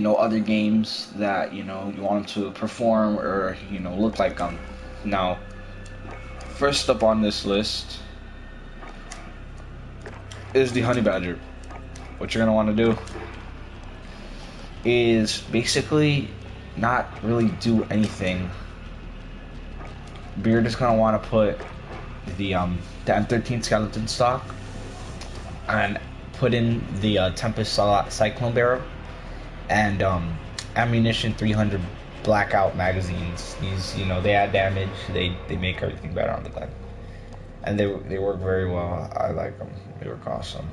other games that you want them to perform or look like them. Now, first up on this list is the Honey Badger. What you're gonna want to do is basically not really do anything. You're just gonna want to put the M13 skeleton stock and put in the Tempest Cyclone Barrel and ammunition 300 blackout magazines. These, they add damage. They make everything better on the gun, and they work very well. I like them. They work awesome.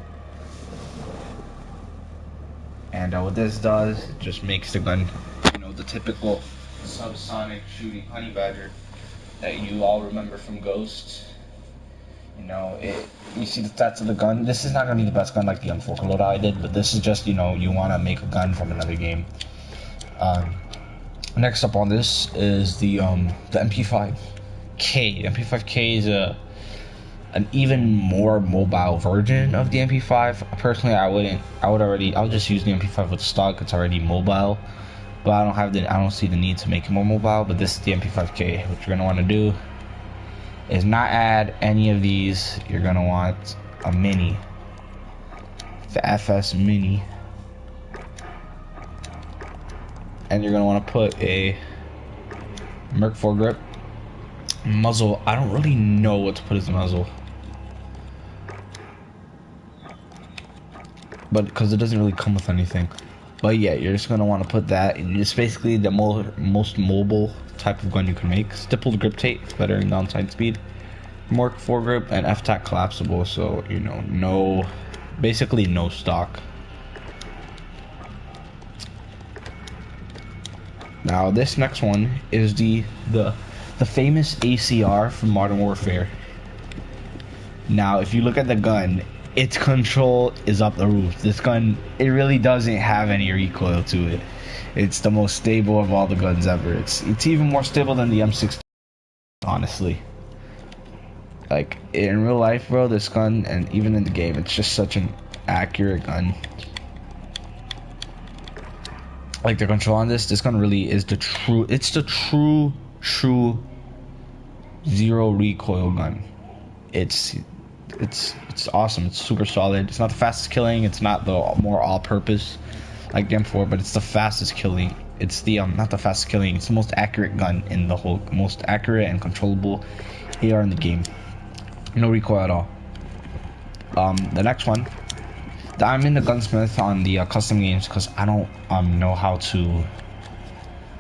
And what this does, it just makes the gun, the typical subsonic shooting Honey Badger that you all remember from Ghost. You see the stats of the gun. This is not going to be the best gun like the M4 I did, but this is just, you want to make a gun from another game. Next up on this is the MP5K. The MP5K is an even more mobile version of the MP5. Personally, I'll just use the MP5 with stock. It's already mobile, but I don't see the need to make it more mobile. But this is the MP5K. What you're going to want to do is not add any of these. You're gonna want a mini, the FS Mini, and you're gonna want to put a Merc foregrip muzzle. I don't really know what to put as a muzzle, but because it doesn't really come with anything. But yeah, you're just gonna want to put that. It's basically the most mobile type of gun you can make. Stippled grip tape, better in downside speed. Merc foregrip and F-Tac collapsible, so basically no stock. Now this next one is the famous ACR from Modern Warfare. Now if you look at the gun, its control is up the roof. This gun, it really doesn't have any recoil to it. It's the most stable of all the guns ever. It's even more stable than the M16, honestly. Like, in real life, bro, this gun, and even in the game, it's just such an accurate gun. Like, the control on this gun really is the true zero recoil gun. It's awesome. It's super solid. It's not the fastest killing. It's not the more all-purpose like the M4, but it's the fastest killing. It's the not the fastest killing. It's the most accurate gun in the whole, most accurate and controllable AR in the game. No recoil at all. The next one, I'm in the gunsmith on the custom games because I don't know how to,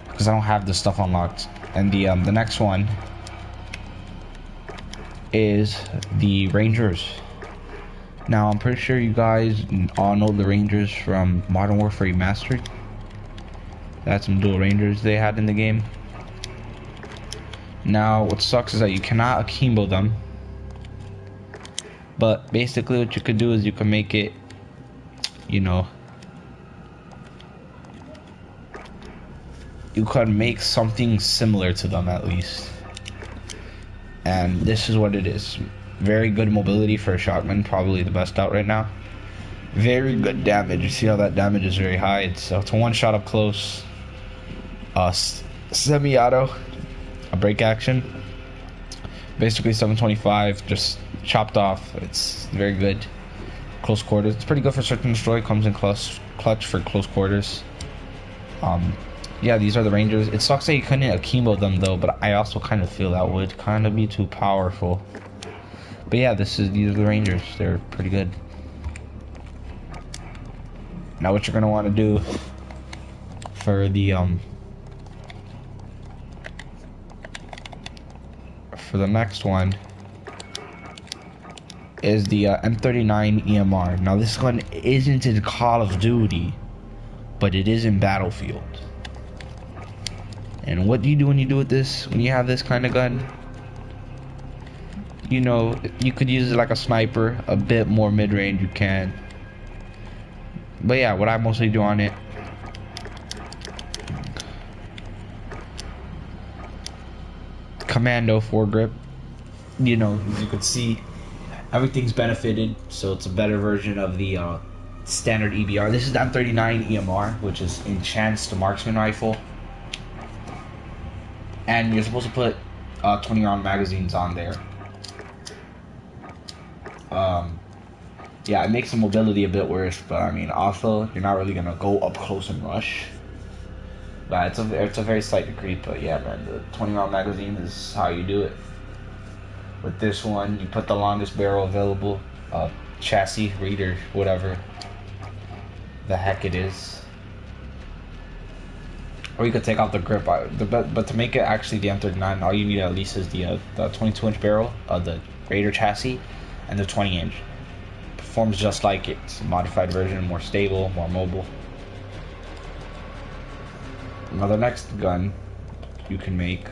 because I don't have the stuff unlocked. And the next one is the Rangers. Now I'm pretty sure you guys all know the Rangers from Modern Warfare Remastered. That's some dual Rangers they had in the game. Now what sucks is that you cannot akimbo them. But basically what you could do is you can make it, you could make something similar to them at least. And this is what it is. Very good mobility for a shotgun, probably the best out right now. Very good damage. You see how that damage is very high. It's a one shot up close. Semi-auto, a break action. Basically 725, just chopped off. It's very good. Close quarters. It's pretty good for search and destroy. Comes in clutch for close quarters. Yeah, these are the Rangers. It sucks that you couldn't akimbo them though, but I also kind of feel that would kind of be too powerful. But yeah, these are the Rangers. They're pretty good. Now what you're gonna want to do for the next one is the M39 EMR. Now this gun isn't in Call of Duty, but it is in Battlefield. And what do you do when you do with this? When you have this kind of gun, you could use it like a sniper, a bit more mid-range you can. But yeah, what I mostly do on it, Commando foregrip. As you can see, everything's benefited, so it's a better version of the standard EBR. This is the M39 EMR, which is enhanced marksman rifle. And you're supposed to put 20 round magazines on there. Yeah, it makes the mobility a bit worse, but I mean, also you're not really gonna go up close and rush. But it's a very slight degree. But yeah, man, the 20 round magazine is how you do it. With this one, you put the longest barrel available, chassis, reader, whatever the heck it is. Or you could take out the grip, but to make it actually the M39, all you need at least is the 22-inch barrel of the Raider chassis and the 20-inch. Performs just like its modified version, more stable, more mobile. Now the next gun you can make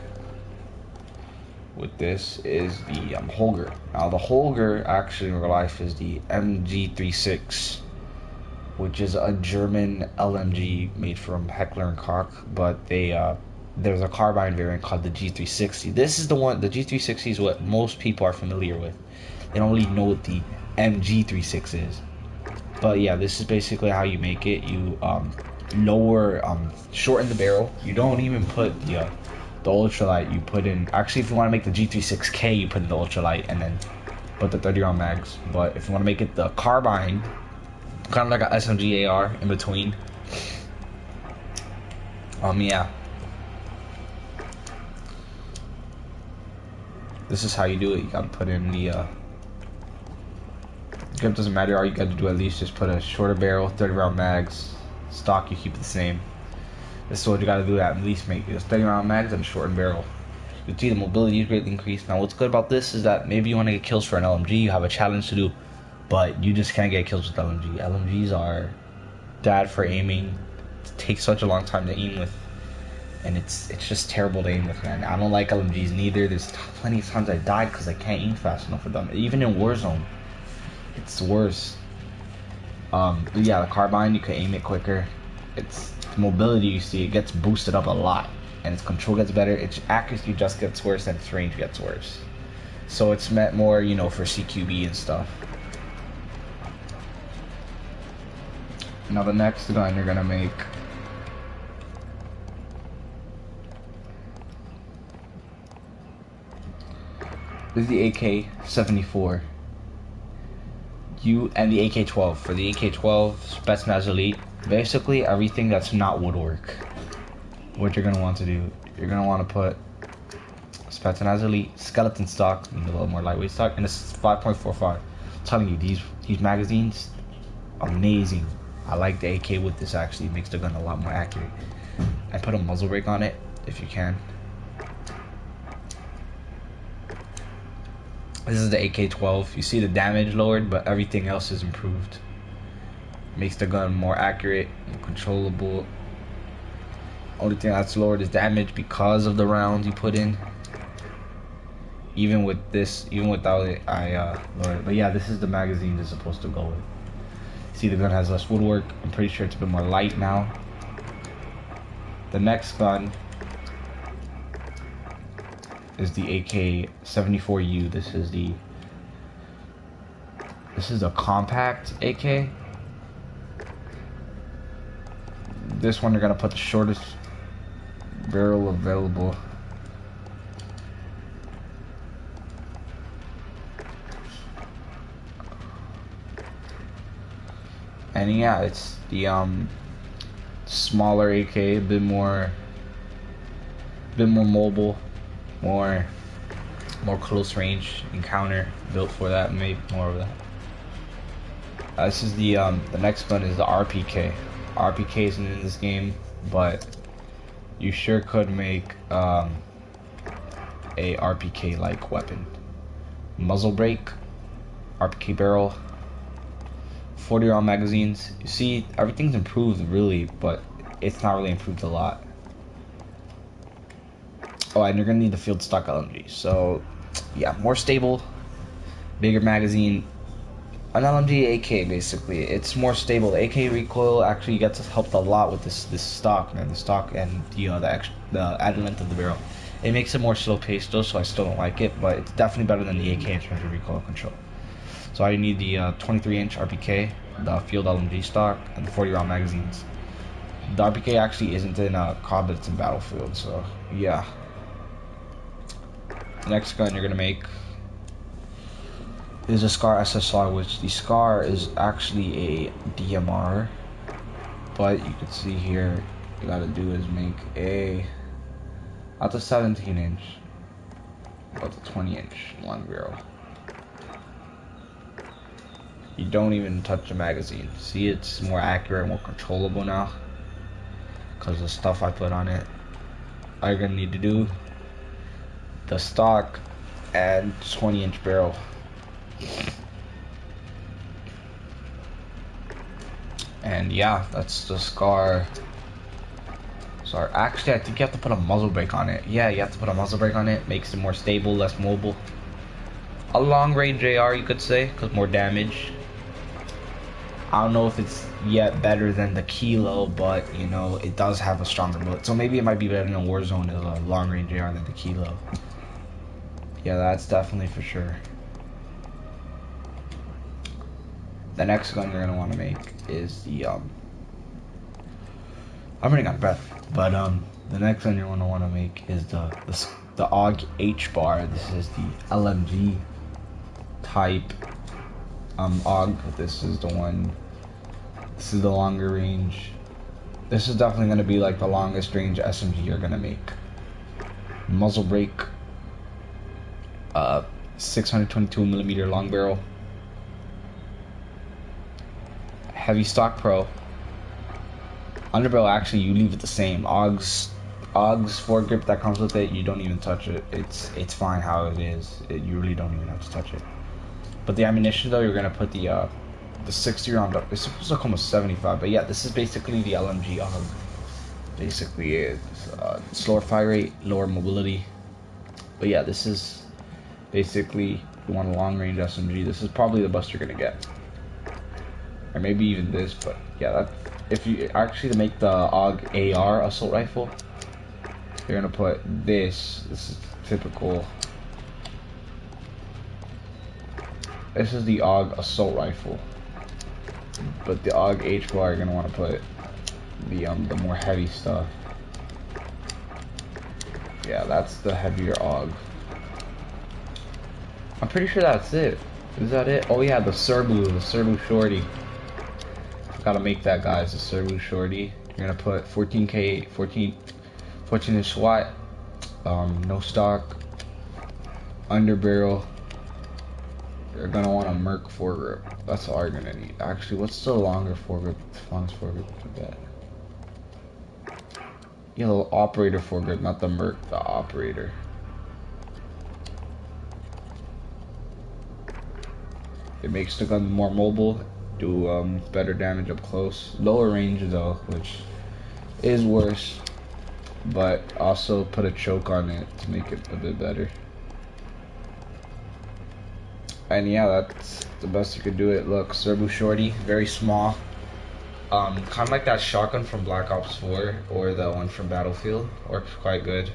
with this is the Holger. Now the Holger actually in real life is the MG36, which is a German LMG made from Heckler & Koch, but there's a carbine variant called the G360. This is the one, the G360 is what most people are familiar with. They don't really know what the MG36 is. But yeah, this is basically how you make it. You shorten the barrel. You don't even put the ultralight. You put in, actually if you want to make the G36K, you put in the ultralight and then put the 30 round mags. But if you want to make it the carbine, kind of like an SMG AR in between. Yeah. This is how you do it. You gotta put in the grip doesn't matter. All you gotta do at least just put a shorter barrel, 30 round mags. Stock you keep it the same. This is what you gotta do. At least make it 30 round mags and a shortened barrel. You can see the mobility is greatly increased. Now what's good about this is that maybe you want to get kills for an LMG. You have a challenge to do. But you just can't get kills with LMG. LMGs are bad for aiming. It takes such a long time to aim with. And it's just terrible to aim with, man. I don't like LMGs neither. There's plenty of times I died because I can't aim fast enough with them. Even in Warzone, it's worse. But yeah, the carbine, you can aim it quicker. Its mobility, you see, it gets boosted up a lot. And its control gets better. Its accuracy just gets worse and its range gets worse. So it's meant more, you know, for CQB and stuff. Now the next gun you're gonna make is the AK-74. And the AK-12. For the AK-12, Spetsnaz Elite, basically everything that's not woodwork. What you're gonna want to do, you're gonna want to put Spetsnaz Elite, skeleton stock, a little more lightweight stock, and it's 5.45. I'm telling you, these magazines, amazing. I like the AK with this actually. It makes the gun a lot more accurate. And put a muzzle brake on it if you can. This is the AK-12. You see the damage lowered, but everything else is improved. Makes the gun more accurate, more controllable. Only thing that's lowered is damage because of the rounds you put in. Even with this, even without it, I lowered it. But yeah, this is the magazine it's supposed to go with. See, the gun has less woodwork. I'm pretty sure it's a bit more light now. The next gun is the AK-74U. This is the compact AK. This one you're gonna put the shortest barrel available. And yeah, it's the smaller AK, a bit more mobile, more close range encounter, built for that, made more of that. This is the next gun is the RPK. RPK isn't in this game, but you sure could make a RPK like weapon. Muzzle brake, RPK barrel, 40 round magazines. You see, everything's improved really, but it's not really improved a lot. Oh, and you're gonna need the field stock LMG. So yeah, more stable, bigger magazine. An LMG AK basically, it's more stable. The AK recoil actually gets helped a lot with this stock, man. The stock and the added length of the barrel. It makes it more slow paced though, so I still don't like it, but it's definitely better than the AK in terms of recoil control. So I need the 23-inch RPK. the field LMG stock, and the 40 round magazines. The RPK actually isn't in COD, but it's in Battlefield, so yeah. The next gun you're gonna make is a SCAR SSR, which the SCAR is actually a DMR, but you can see here, you gotta do is make not the 17 inch, but the 20 inch long barrel. You don't even touch the magazine. See, it's more accurate, more controllable now, because the stuff I put on it. All you're gonna need to do, the stock and 20 inch barrel. And yeah, that's the SCAR. Sorry, actually I think you have to put a muzzle brake on it. Yeah, you have to put a muzzle brake on it. Makes it more stable, less mobile. A long range AR, you could say, because more damage. I don't know if it's yet better than the Kilo, but you know, it does have a stronger bullet. So maybe it might be better than a Warzone as a long range AR than the Kilo. Yeah, that's definitely for sure. The next gun you're gonna want to make is the I'm running out of breath, but the next one you're gonna want to make is the AUG H bar. This is the LMG type AUG. This is the one. This is the longer range. This is definitely gonna be like the longest range SMG you're gonna make. Muzzle brake. 622 millimeter long barrel. Heavy stock pro. Underbarrel, actually you leave it the same. AUG's foregrip that comes with it, you don't even touch it. It's fine how it is. You really don't even have to touch it. But the ammunition though, you're gonna put the 60 round up. It's supposed to come with 75, but yeah, this is basically the LMG AUG. Basically, it's lower fire rate, lower mobility. But yeah, this is basically, you want a long range SMG. This is probably the best you're gonna get. Or maybe even this, but yeah, that, if you actually to make the AUG AR assault rifle, you're gonna put this. This is typical. This is the AUG assault rifle, but the AUG H bar you're gonna want to put the more heavy stuff. Yeah, that's the heavier AUG. I'm pretty sure that's it. Is that it? Oh yeah, the Serbu Shorty. Gotta make that, guys. The Serbu Shorty. You're gonna put 14 inch SWAT, no stock, underbarrel. You're gonna want a Merc foregrip. That's all you're gonna need. Actually, what's the longer foregrip? Longest foregrip for that? Yeah, the operator foregrip, not the Merc. The operator. It makes the gun more mobile. Do better damage up close. Lower range though, which is worse, but also put a choke on it to make it a bit better. And yeah, that's the best you could do it. Look, Serbu Shorty, very small. Kind of like that shotgun from Black Ops 4 or the one from Battlefield. Works quite good.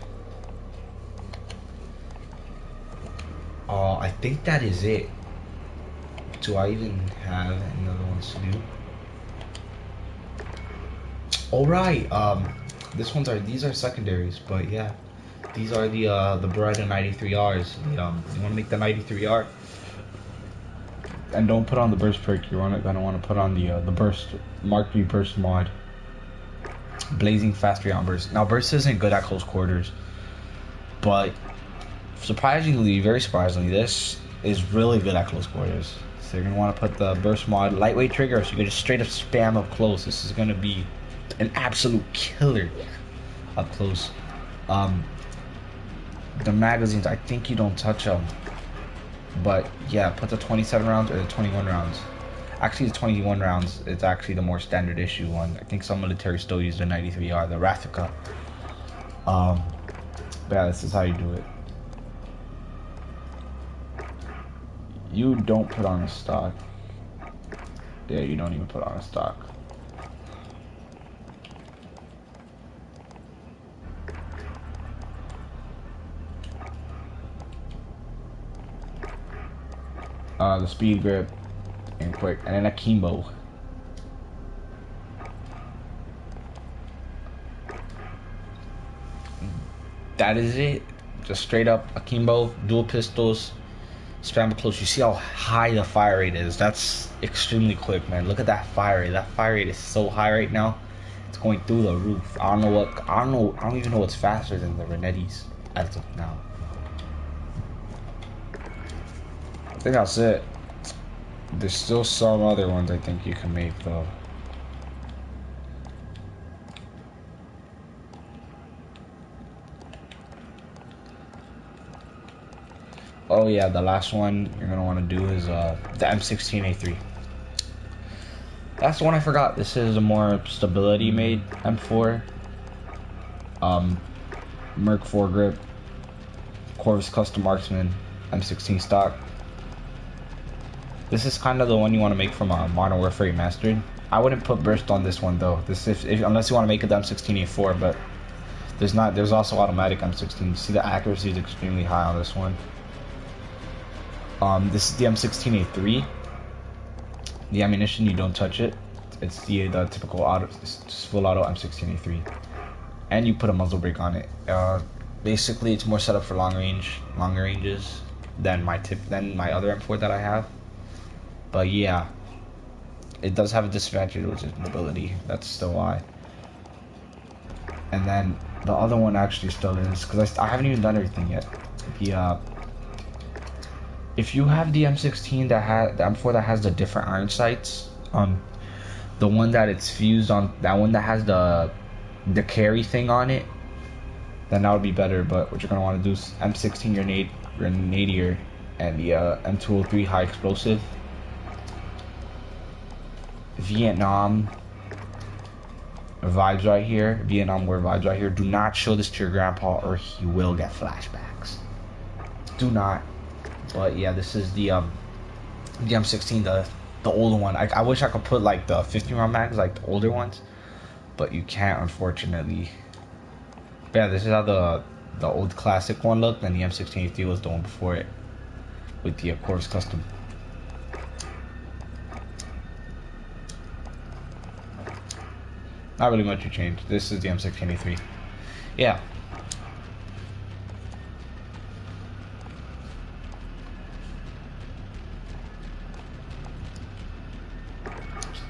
I think that is it. Do I even have any other ones to do? All right. These are secondaries, but yeah, these are the Beretta 93Rs. You want to make the 93R, and don't put on the burst perk. You're gonna want to put on the burst Mark III burst mod. Blazing fast round burst. Now burst isn't good at close quarters, but surprisingly, very surprisingly, this is really good at close quarters. So you're gonna want to put the burst mod, lightweight trigger, so you can just straight up spam up close. This is gonna be an absolute killer up close. The magazines, I think you don't touch them, but yeah, put the 27 rounds or the 21 rounds. Actually, the 21 rounds is actually the more standard issue one. I think some military still use the 93R, the Rathica. But yeah, this is how you do it. You don't put on a stock. Yeah, you don't even put on a stock. The speed grip and quick, and then akimbo. that is it. Just straight up akimbo, dual pistols, spam close. You see how high the fire rate is? That's extremely quick, man. Look at that fire rate. That fire rate is so high right now. It's going through the roof. I don't even know what's faster than the Renettis as of now. I think that's it. There's still some other ones I think you can make though. Oh yeah, the last one you're gonna want to do is the M16A3. That's the one I forgot. This is a more stability made M4. Merc foregrip, Corvus Custom Marksman, M16 stock. This is kind of the one you want to make from Modern Warfare Remastered. I wouldn't put burst on this one though. This if unless you want to make it the M16A4, but there's also automatic M16. See, the accuracy is extremely high on this one. This is the M16A3. The ammunition, you don't touch it. It's the typical auto, it's full auto M16A3, and you put a muzzle brake on it. Basically, it's more set up for longer ranges than my other M4 that I have. But yeah, it does have a disadvantage, which is mobility. That's still why. And then the other one actually still is, because I haven't even done everything yet. If you have the M16 that has the M4 that has the different iron sights, the one that it's fused on, that one that has the carry thing on it, then that would be better. But what you're gonna want to do is M16 Grenadier and the M203 high explosive. Vietnam vibes right here. Vietnam War vibes right here. Do not show this to your grandpa or he will get flashbacks. Do not. But yeah, this is the M16, the older one. I wish I could put like the 50 round mags, like the older ones, but you can't, unfortunately. But yeah, this is how the old classic one looked, and the M16A3 was the one before it with the Corvus Custom. Not really much to change. This is the M16A3. Yeah.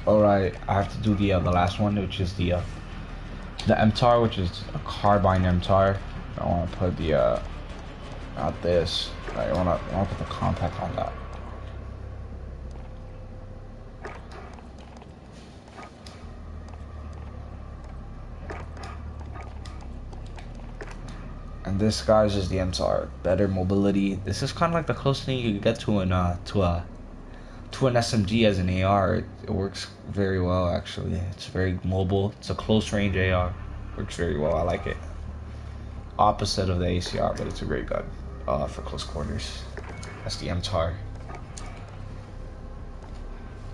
Alright, I have to do the last one, which is the MTAR, which is a carbine MTAR. I want to put the not this. I want to put the compact on that. And this, guys, is the MTAR. Better mobility. This is kind of like the closest thing you can get to an SMG as an AR. It works very well, actually. It's very mobile. It's a close range AR. Works very well. I like it. Opposite of the ACR, but it's a great gun for close quarters. That's the MTAR.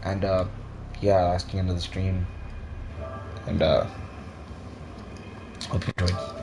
And yeah, that's the end of the stream. And hope you enjoyed.